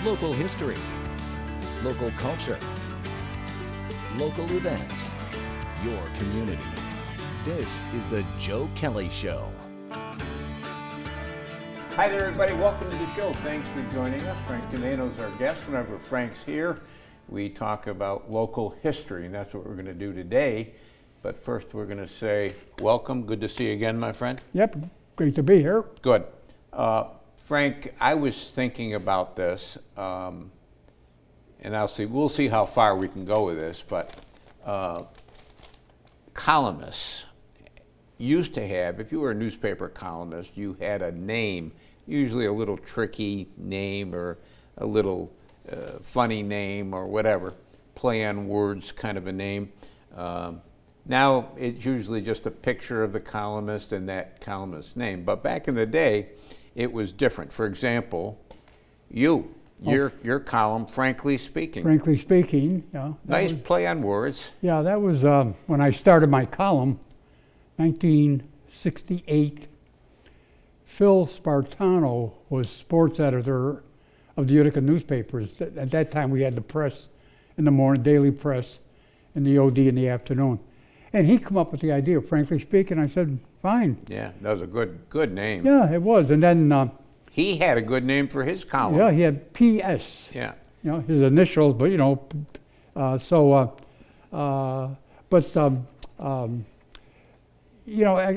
local history, local culture, local events, your community. This is the Joe Kelly Show. Hi there, everybody. Welcome to the show. Thanks for joining us. Frank Tomaino is our guest. Whenever Frank's here, we talk about local history, and that's what we're going to do today. But first, we're going to say welcome. Good to see you again, my friend. Yep, great to be here. Good. Frank, I was thinking about this, and we'll see how far we can go with this, but columnists used to have, if you were a newspaper columnist, you had a name, usually a little tricky name or a little funny name or whatever, play on words kind of a name. Now it's usually just a picture of the columnist and that columnist's name. But back in the day, it was different. For example, your column, Frankly Speaking. Frankly Speaking, yeah. Nice play on words. Yeah, that was when I started my column, 1968. Phil Spartano was sports editor of the Utica newspapers. At that time, we had the press in the morning, daily press, and the OD in the afternoon. And he come up with the idea of Frankly Speaking. I said, fine. Yeah, that was a good name. Yeah, it was. And then he had a good name for his column. yeah, he had PS. Yeah. You know, his initials, but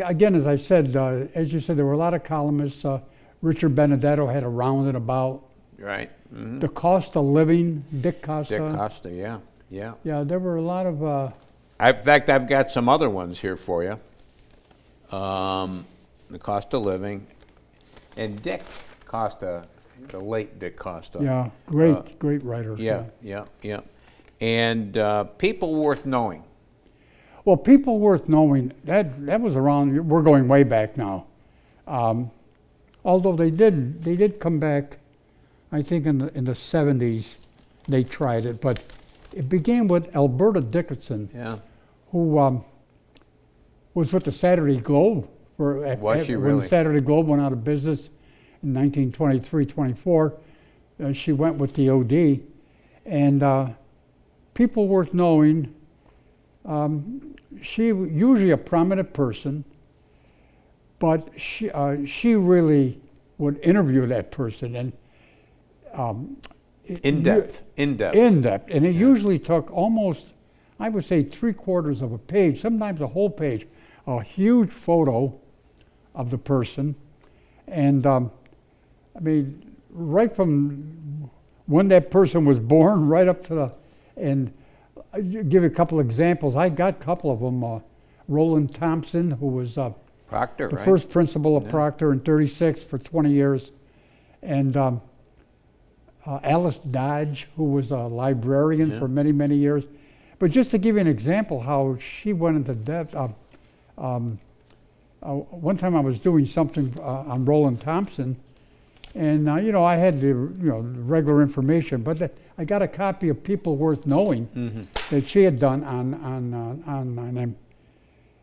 again, as I said, as you said, there were a lot of columnists. Richard Benedetto had a roundabout. Right. Mm-hmm. The Cost of Living, Dick Costa. Dick Costa, yeah. Yeah, there were a lot of... In fact, I've got some other ones here for you. The Cost of Living. And Dick Costa, the late Dick Costa. Yeah, great writer. Yeah. And People Worth Knowing. Well, People Worth Knowing, that was around, we're going way back now. Although they did come back, I think in the 70s, they tried it, but it began with Alberta Dickinson, who was with the Saturday Globe. Was she really? When the Saturday Globe went out of business in 1923-24, she went with the OD. And People Worth Knowing, she usually a prominent person, but she really would interview that person and in depth. And it usually took almost, I would say, 3/4 of a page, sometimes a whole page, a huge photo of the person. And right from when that person was born, right up to and I'll give you a couple examples. I got a couple of them. Roland Thompson, who was Proctor, the first principal of Proctor in 36 for 20 years. And Alice Dodge, who was a librarian for many, many years. But just to give you an example how she went into depth, one time I was doing something on Roland Thompson, and I had the regular information, but I got a copy of People Worth Knowing that she had done on him.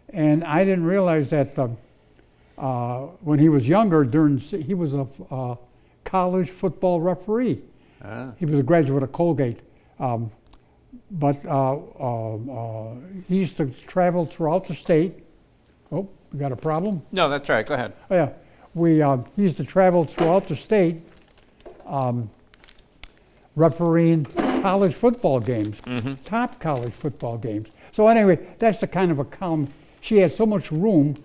And I didn't realize that when he was younger, he was a college football referee. He was a graduate of Colgate. But he used to travel throughout the state. Oh, we got a problem? No, that's right. Go ahead. Oh, yeah. He used to travel throughout the state refereeing college football games, top college football games. So anyway, that's the kind of a column. She had so much room.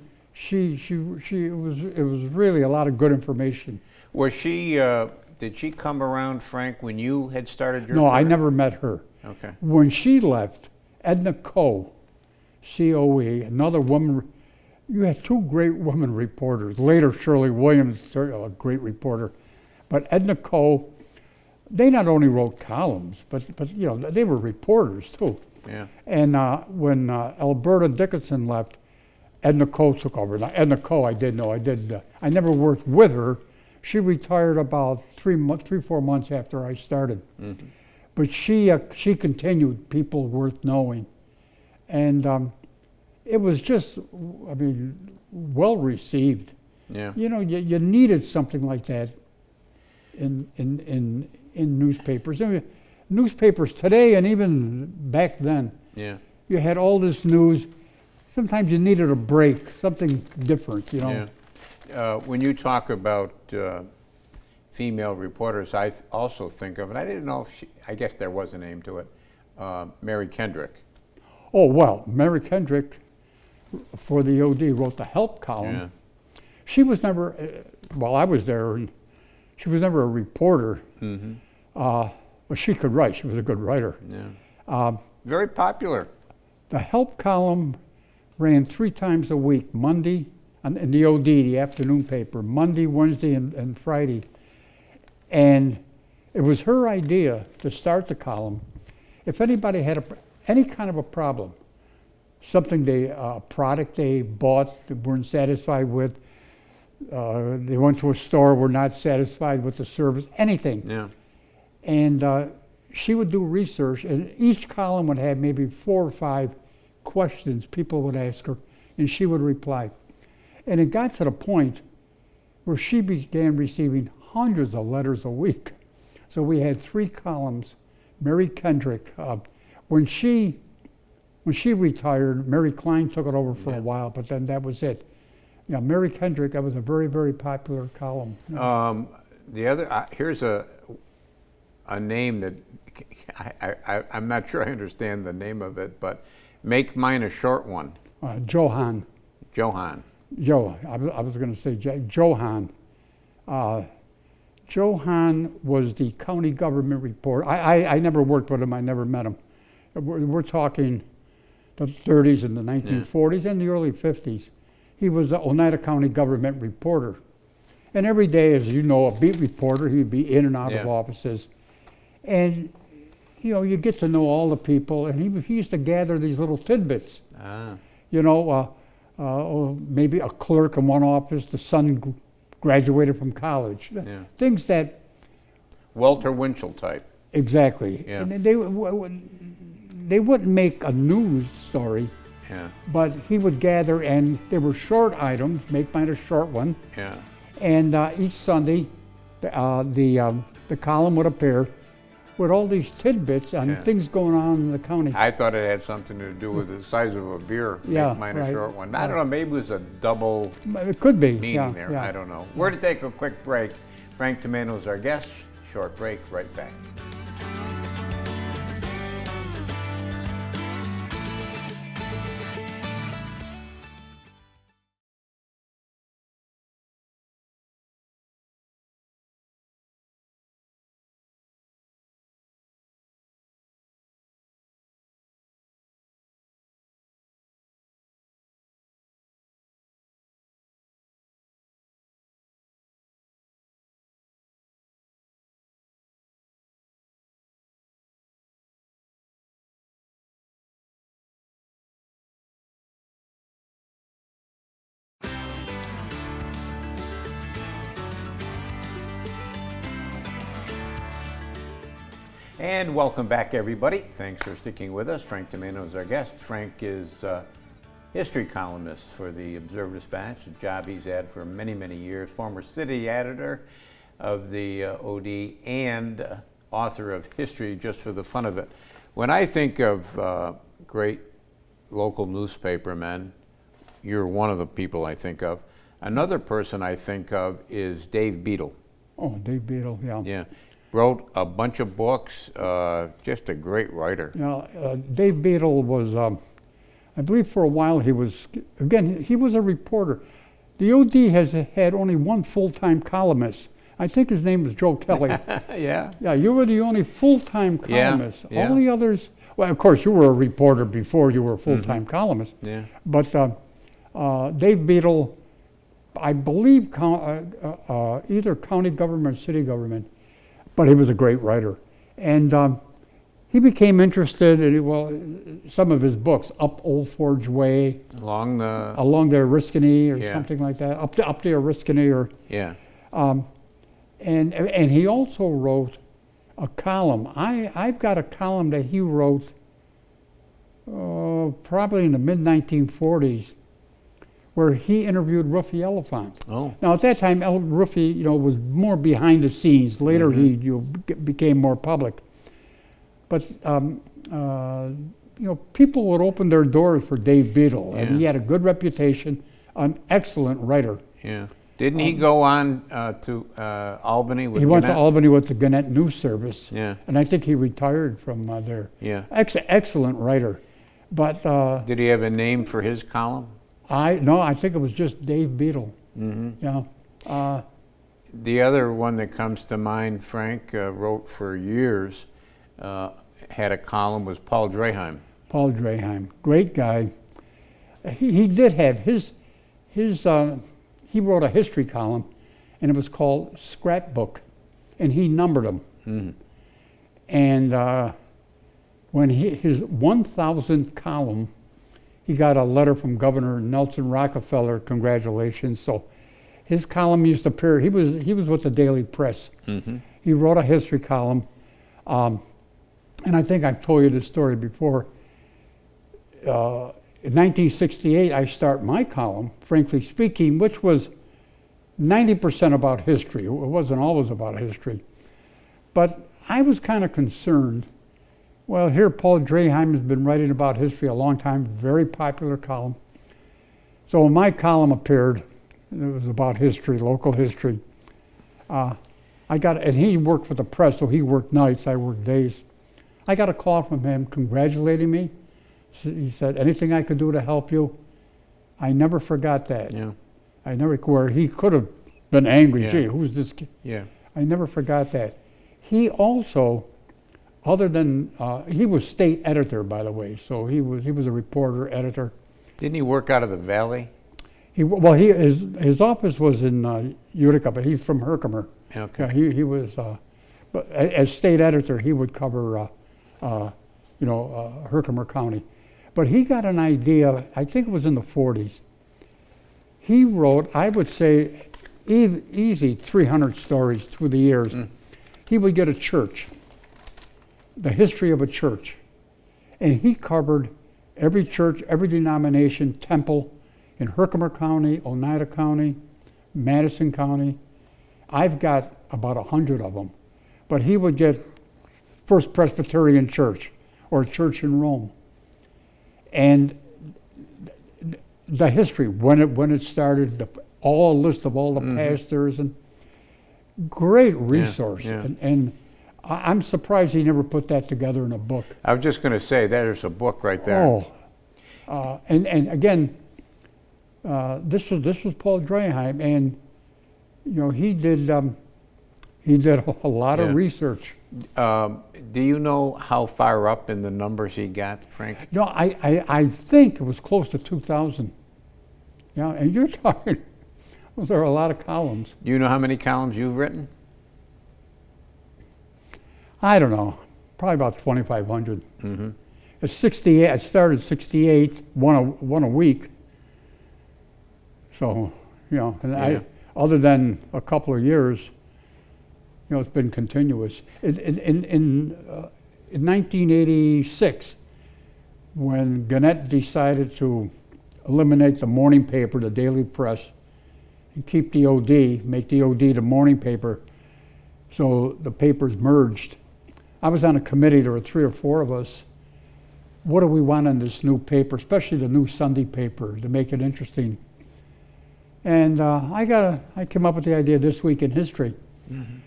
It was really a lot of good information. Was she? Did she come around, Frank, when you had started your? No, career? I never met her. Okay. When she left, Edna Coe, C-O-E, another woman. You had two great women reporters. Later, Shirley Williams, a great reporter, but Edna Coe. They not only wrote columns, but they were reporters too. Yeah. And when Alberta Dickinson left, Edna Coe took over. Now, Edna Coe, I did know. I never worked with her. She retired about 3-4 months after I started. But she continued People Worth Knowing. And it was just, well received. Yeah. You needed something like that in in newspapers. I mean, newspapers today and even back then, Yeah. you had all this news. Sometimes you needed a break, something different, you know. Yeah. When you talk about female reporters, I also think of, and I didn't know if I guess there was a name to it, Mary Kendrick. Oh, well, Mary Kendrick for the OD wrote the help column. Yeah. She was never, while I was there, and she was never a reporter. Mm-hmm. But she could write. She was a good writer. Yeah. Very popular. The help column ran 3 times a week, Monday, in the OD, the afternoon paper, Monday, Wednesday, and Friday. And it was her idea to start the column. If anybody had any kind of a problem, something a product they bought they weren't satisfied with, they went to a store, were not satisfied with the service, anything. Yeah. And she would do research, and each column would have maybe 4 or 5 questions people would ask her, and she would reply. And it got to the point where she began receiving hundreds of letters a week. So we had 3 columns. Mary Kendrick, when she retired, Mary Klein took it over for a while, but then that was it. Yeah, Mary Kendrick, that was a very, very popular column. The other, here's a name that I'm not sure I understand the name of it, but make mine a short one. Johan. Johan. Joe, I was going to say Johan. Johan was the county government reporter. I never worked with him. I never met him. We're talking the 30s and the 1940s and the early 50s. He was the Oneida County government reporter. And every day, as you know, a beat reporter, he'd be in and out of offices. And, you know, you get to know all the people. And he used to gather these little tidbits. You know, maybe a clerk in one office, the son graduated from college. Yeah. Things that... Walter Winchell type. Exactly. Yeah. And they wouldn't make a news story, but he would gather, and there were short items, make mine a short one. Yeah. And each Sunday, the column would appear with all these tidbits on things going on in the county. I thought it had something to do with the size of a beer. Yeah, make mine a right. short one. I don't know, maybe it was a double It could be. meaning there. I don't know. We're to take a quick break. Frank Tomaino is our guest. Short break, right back. And welcome back, everybody. Thanks for sticking with us. Frank Tomaino is our guest. Frank is a history columnist for the Observer-Dispatch, a job he's had for many, many years, former city editor of the OD, and author of History Just for the Fun of It. When I think of great local newspapermen, you're one of the people I think of. Another person I think of is Dave Beadle. Oh, Dave Beadle, yeah. Yeah. Wrote a bunch of books, just a great writer. Now, Dave Beadle was, I believe for a while he was a reporter. The OD has had only one full-time columnist. I think his name was Joe Kelly. Yeah. Yeah, you were the only full-time columnist. Yeah. All the others, well, of course, you were a reporter before you were a full-time columnist. Yeah. But Dave Beadle, I believe either county government or city government, but he was a great writer. And he became interested in, some of his books, Up Old Forge Way. Along the Oriskany or something like that, up the Oriskany or... Yeah. And he also wrote a column. I've got a column that he wrote probably in the mid-1940s where he interviewed Ruffy Elephant. Oh. Now at that time, Ruffy, was more behind the scenes. Later, he became more public. But people would open their doors for Dave Beadle, and he had a good reputation, an excellent writer. Yeah. Didn't he go on to Albany with He went to Gannett? Albany with the Gannett News Service, Yeah. and I think he retired from there. Yeah. Excellent writer. But Did he have a name for his column? I think it was just Dave Beadle. The other one that comes to mind, Frank wrote for years, had a column, was Paul Draheim. Paul Draheim, great guy. He did have his he wrote a history column, and it was called Scrapbook, and he numbered them. And when his 1,000th column, he got a letter from Governor Nelson Rockefeller, congratulations. So his column used to appear. He was with the Daily Press. He wrote a history column, and I think I've told you this story before. In 1968, I start my column, Frankly Speaking, which was 90% about history. It wasn't always about history. But I was kind of concerned. Well, here Paul Draheim has been writing about history a long time, very popular column. So when my column appeared, it was about history, local history. And he worked for the press, so he worked nights, I worked days. I got a call from him congratulating me. He said, anything I could do to help you? I never forgot that. Yeah. I never, where he could have been angry, Yeah. gee, who's this kid? Yeah. I never forgot that. He also, other than, he was state editor, by the way, so he was a reporter, editor. Didn't he work out of the Valley? His office was in Utica, but he's from Herkimer. Okay. Yeah, he was, but as state editor, he would cover, Herkimer County. But he got an idea, I think it was in the 40s. He wrote, I would say, easy 300 stories through the years. He would get a church, the history of a church. And he covered every church, every denomination, temple in Herkimer County, Oneida County, Madison County. I've got about 100 of them. But he would get First Presbyterian Church or Church in Rome. And the history, when it started, a list of all the pastors, and great resource. Yeah. And I'm surprised he never put that together in a book. I was just going to say, there's a book right there. And again, this was Paul Draheim, and he did a lot of research. Do you know how far up in the numbers he got, Frank? No, I think it was close to 2,000. Yeah, and you're talking, there are a lot of columns. Do you know how many columns you've written? I don't know, probably about 2,500. At 68, I started 68, one a week. So, and other than a couple of years, it's been continuous. In 1986, when Gannett decided to eliminate the morning paper, the Daily Press, and keep the OD, make the OD the morning paper, so the papers merged. I was on a committee, there were 3 or 4 of us. What do we want in this new paper, especially the new Sunday paper, to make it interesting? And I came up with the idea, This Week in History.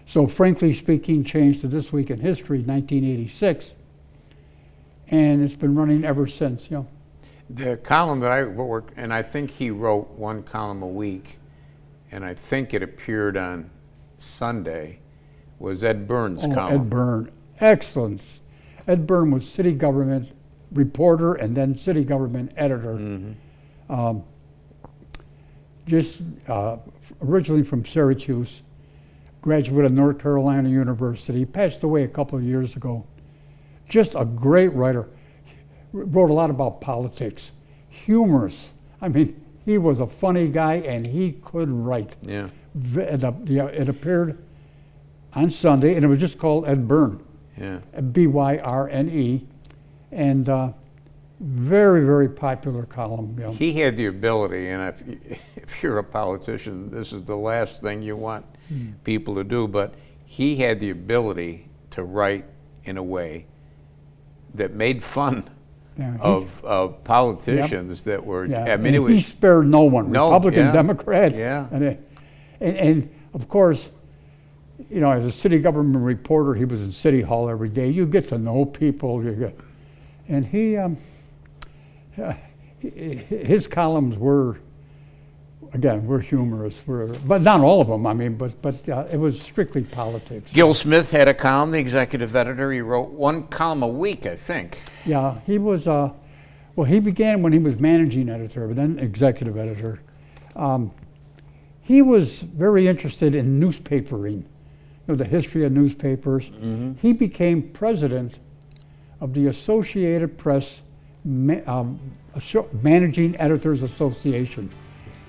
So Frankly Speaking changed to This Week in History, 1986. And it's been running ever since, The column that I worked, and I think he wrote one column a week, and I think it appeared on Sunday, was Ed Byrne's column. Ed Byrne, excellence. Ed Byrne was city government reporter and then city government editor. Originally from Syracuse, graduate of North Carolina University, passed away a couple of years ago. Just a great writer. Wrote a lot about politics, humorous. I mean, he was a funny guy and he could write. Yeah. It appeared on Sunday and it was just called Ed Byrne. Yeah. Byrne. And, Very, very popular column. You know. He had the ability, and if you're a politician, this is the last thing you want people to do, but he had the ability to write in a way that made fun of politicians that were, I mean, he spared no one, Republican, Democrat. Yeah. And of course, you know, as a city government reporter, he was in City Hall every day. You get to know people. And his columns were humorous, but not all of them. I mean, but it was strictly politics. Gil Smith had a column, the executive editor. He wrote one column a week, I think. Yeah, he was. Well, he began when he was managing editor, but then executive editor. He was very interested in newspapering, the history of newspapers. Mm-hmm. He became president of the Associated Press Managing Editors Association.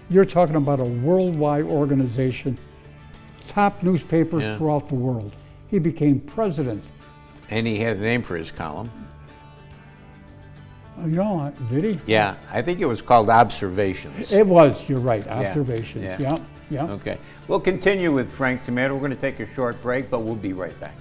You're talking about a worldwide organization, top newspapers throughout the world. He became president. And he had a name for his column. Did he? Yeah, I think it was called Observations. It was, you're right, Observations. Yeah. Okay. We'll continue with Frank Tomaino. We're going to take a short break, but we'll be right back.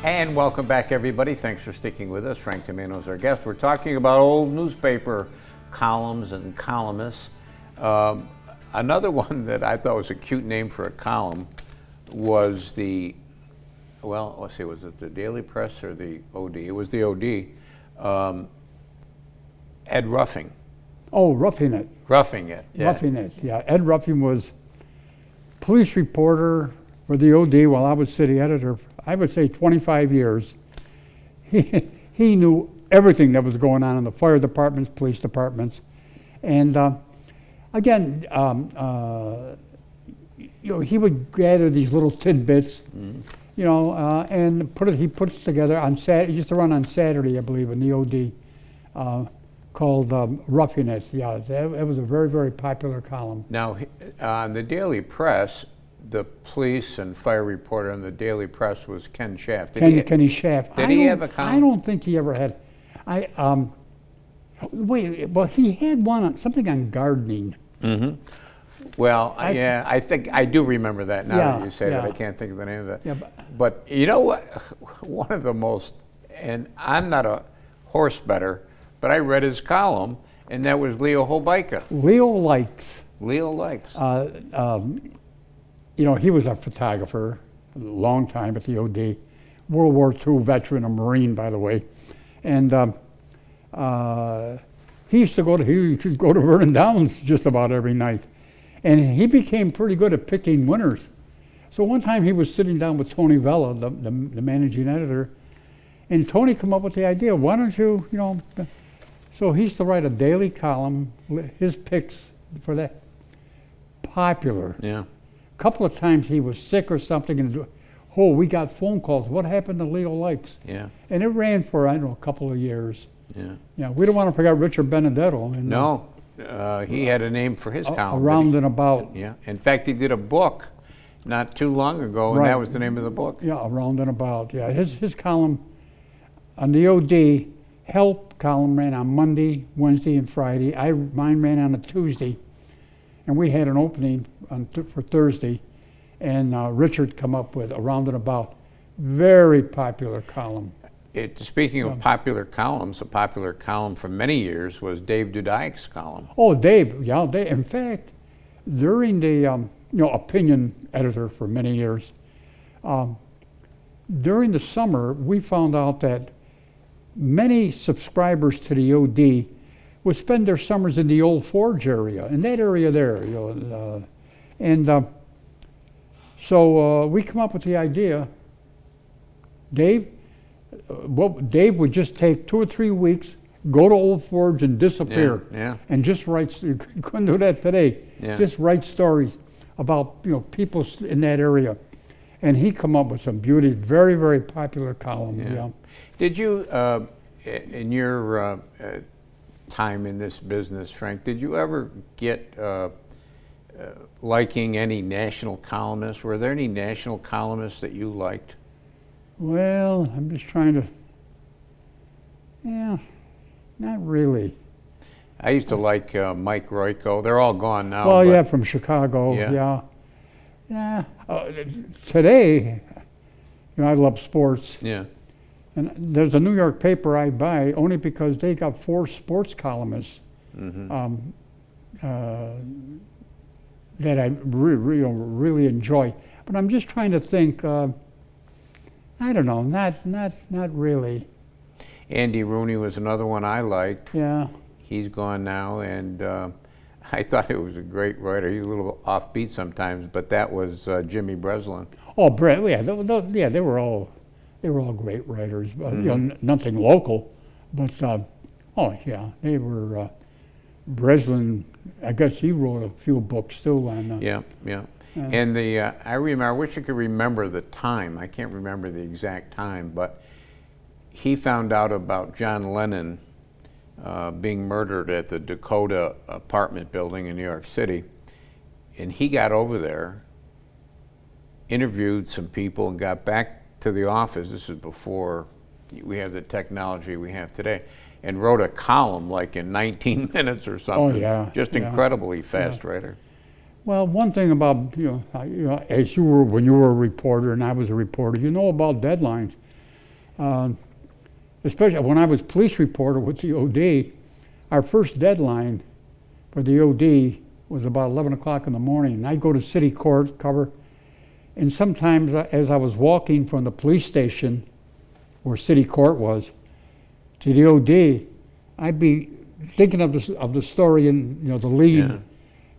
And welcome back, everybody. Thanks for sticking with us. Frank Tomaino is our guest. We're talking about old newspaper columns and columnists. Another one that I thought was a cute name for a column was was it the Daily Press or the OD? It was the OD. Ed Ruffing. Oh, Roughing It. Roughing It, yeah. Roughing It, yeah. Ed Ruffing was police reporter for the OD while I was city editor. I would say 25 years. He knew everything that was going on in the fire departments, police departments. And again, he would gather these little tidbits, and he puts together on Saturday. He used to run on Saturday, I believe, in the OD, called Roughing It. Yeah, it was a very, very popular column. Now, on the Daily Press, the police and fire reporter on the Daily Press was Ken Schaff. Kenny Schaff. Did he have a column? I don't think he ever had. He had one on something on gardening. Mm-hmm. Well, I think I do remember that now that you say that. I can't think of the name of it. Yeah, but you know what? One of the most, and I'm not a horse bettor, but I read his column, and that was Leo Holbeika. Leo Likes. He was a photographer, a long time at the OD, World War II veteran, a Marine, by the way. And he used to go to Vernon Downs just about every night. And he became pretty good at picking winners. So one time he was sitting down with Tony Vella, the managing editor, and Tony came up with the idea, why don't you, so he used to write a daily column, his picks for that. Popular. Yeah. A couple of times he was sick or something, and we got phone calls. What happened to Leo Likes? Yeah. And it ran for, a couple of years. Yeah. Yeah. We don't want to forget Richard Benedetto. No. He had a name for his column. Around and About. Yeah. In fact, he did a book not too long ago, and that was the name of the book. Yeah, Around and About. Yeah. His column on the OD, Help column ran on Monday, Wednesday, and Friday. Mine ran on a Tuesday. And we had an opening for Thursday, and Richard come up with Around and About. Very popular column. Speaking of popular columns, a popular column for many years was Dave Dudik's column. Oh, Dave, yeah. Dave. In fact, during the opinion editor for many years, during the summer, we found out that many subscribers to the OD would spend their summers in the Old Forge area, in that area there, so we come up with the idea. Dave would just take 2 or 3 weeks, go to Old Forge and disappear, and just write. You couldn't do that today. Just write stories about people in that area, and he come up with some beauty, very, very popular column. Did you, in your time in this business, Frank, did you ever get liking any national columnists? Were there any national columnists that you liked? Well, I'm just trying to. Not really. I used to like Mike Royko. They're all gone now. Well, from Chicago. Today, I love sports. And there's a New York paper I buy only because they got 4 sports columnists that I really enjoy. But I'm just trying to think. I don't know. Not really. Andy Rooney was another one I liked. Yeah. He's gone now, and I thought he was a great writer. He was a little offbeat sometimes, but that was Jimmy Breslin. Oh, Brett. Yeah, they were all great writers. Nothing local, but they were. Breslin, I guess he wrote a few books too. On and I remember. I wish I could remember the time. I can't remember the exact time, but he found out about John Lennon being murdered at the Dakota apartment building in New York City, and he got over there, interviewed some people, and got back to the office. This is before we have the technology we have today, and wrote a column like in 19 minutes or something. Just incredibly fast writer. Well, one thing about as you were when you were a reporter and I was a reporter, about deadlines. Especially when I was police reporter with the OD, our first deadline for the OD was about 11 o'clock in the morning. And I'd go to city court, cover, and sometimes as I was walking from the police station, where city court was, to the OD, I'd be thinking of the story and the lead,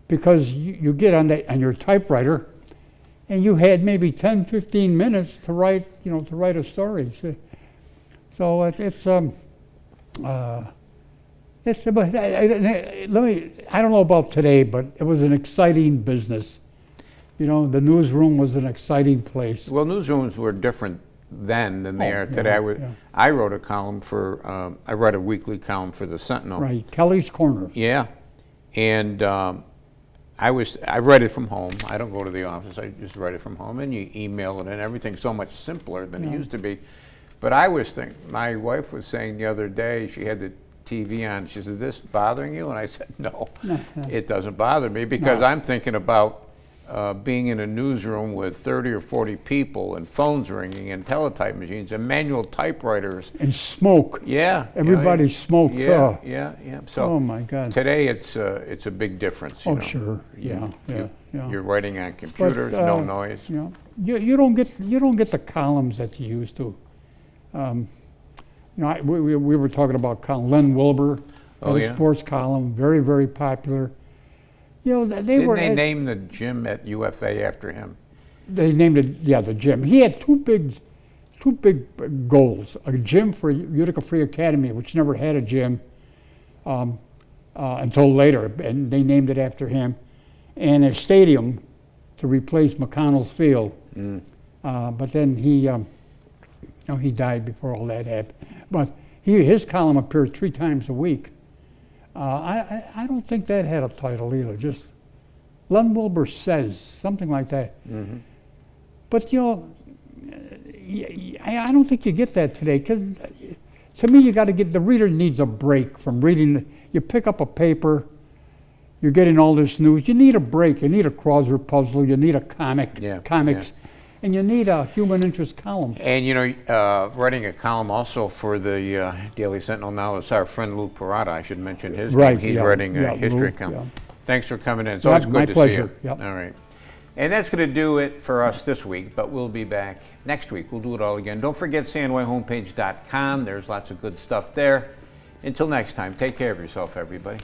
because you get on your typewriter, and you had maybe 10, 15 minutes to write a story. So I don't know about today, but it was an exciting business. The newsroom was an exciting place. Well, newsrooms were different then than they are today. I wrote a column for, I wrote a weekly column for the Sentinel. Right, Kelly's Corner. Yeah, and I write it from home. I don't go to the office. I just write it from home, and you email it, and everything's so much simpler than it used to be. But I was thinking, my wife was saying the other day, she had the TV on, she said, "Is this bothering you?" And I said, no, it doesn't bother me, because I'm thinking about being in a newsroom with 30 or 40 people and phones ringing and teletype machines and manual typewriters. And smoke. Yeah. Everybody smoked. Yeah. So oh my God. Today it's a big difference. Sure. You're writing on computers, no noise. You don't get the columns that you used to. We were talking about Len Wilbur, sports column, very, very popular. Didn't they name the gym at UFA after him? They named it, the gym. He had two big goals: a gym for Utica Free Academy, which never had a gym until later, and they named it after him, and a stadium to replace McConnell's Field. But then he died before all that happened. But his column appeared 3 times a week. I don't think that had a title either. Just Len Wilbur Says, something like that. But I don't think you get that today, because to me the reader needs a break from reading. You pick up a paper, you're getting all this news. You need a break. You need a crossword puzzle. You need a comics. And you need a human interest column. And writing a column also for the Daily Sentinel now is our friend Lou Parada. I should mention his name. He's writing a history column. Thanks for coming in. It's always good to see you. Yep. All right. And that's going to do it for us this week, but we'll be back next week. We'll do it all again. Don't forget sanwayhomepage.com. There's lots of good stuff there. Until next time, take care of yourself, everybody.